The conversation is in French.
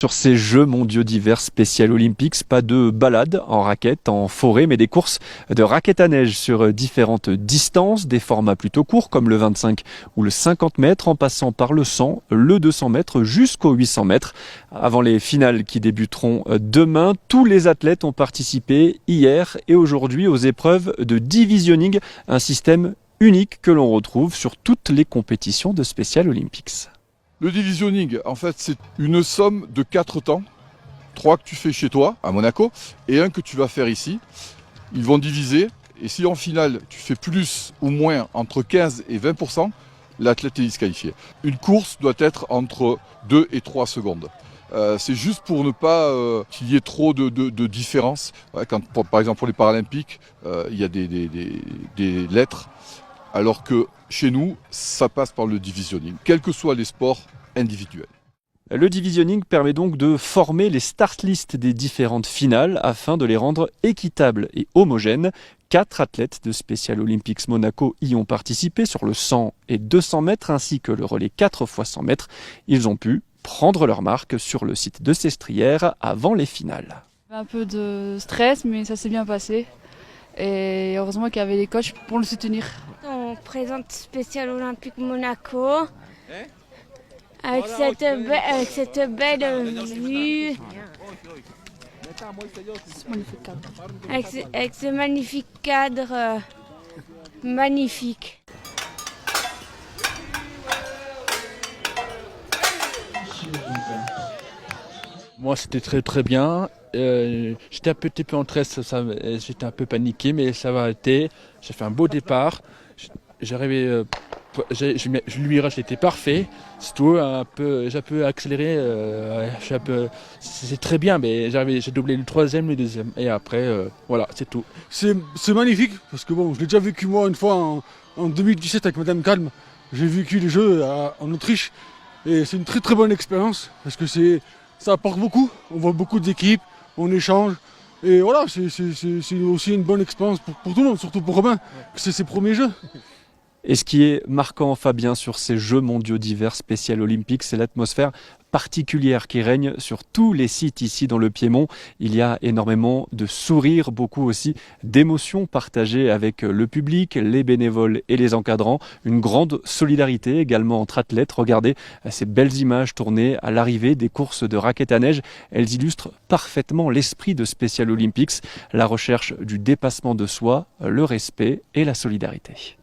Sur ces Jeux mondiaux d'hiver Special Olympics, pas de balade en raquette, en forêt, mais des courses de raquettes à neige sur différentes distances, des formats plutôt courts comme le 25 ou le 50 mètres, en passant par le 100, le 200 mètres jusqu'au 800 mètres. Avant les finales qui débuteront demain, tous les athlètes ont participé hier et aujourd'hui aux épreuves de divisionning, un système unique que l'on retrouve sur toutes les compétitions de Special Olympics. Le divisionning, en fait, c'est une somme de 4 temps. 3 que tu fais chez toi, à Monaco, et 1 que tu vas faire ici. Ils vont diviser, et si en finale, tu fais plus ou moins entre 15 et 20%, l'athlète est disqualifié. Une course doit être entre 2 et 3 secondes. C'est juste pour ne pas qu'il y ait trop de différences. Quand, par exemple, pour les Paralympiques, il y a des lettres, alors que chez nous, ça passe par le divisionning, quels que soient les sports individuels. Le divisionning permet donc de former les start lists des différentes finales afin de les rendre équitables et homogènes. 4 athlètes de Special Olympics Monaco y ont participé sur le 100 et 200 mètres ainsi que le relais 4 x 100 mètres. Ils ont pu prendre leur marque sur le site de Sestrières avant les finales. Un peu de stress, mais ça s'est bien passé. Et heureusement qu'il y avait les coachs pour le soutenir. On présente Special Olympique Monaco avec cette belle vue, avec ce magnifique cadre magnifique. Moi, c'était très bien. J'étais un petit peu en stress, j'étais un peu paniqué, mais ça va été. J'ai fait un beau départ. J'arrivais, le virage était parfait. C'est tout, j'ai un peu accéléré. C'est très bien, mais j'ai doublé le troisième, le deuxième, et après, voilà, c'est tout. C'est magnifique parce que bon, je l'ai déjà vécu moi une fois en 2017 avec Madame Calme. J'ai vécu les Jeux en Autriche et c'est une très bonne expérience parce que ça apporte beaucoup. On voit beaucoup d'équipes, on échange. Et voilà, c'est aussi une bonne expérience pour tout le monde, surtout pour Robin, que c'est ses premiers Jeux. Et ce qui est marquant, Fabien, sur ces Jeux mondiaux d'hiver Special Olympics, c'est l'atmosphère particulière qui règne sur tous les sites ici dans le Piémont. Il y a énormément de sourires, beaucoup aussi d'émotions partagées avec le public, les bénévoles et les encadrants. Une grande solidarité également entre athlètes. Regardez ces belles images tournées à l'arrivée des courses de raquettes à neige. Elles illustrent parfaitement l'esprit de Special Olympics, la recherche du dépassement de soi, le respect et la solidarité.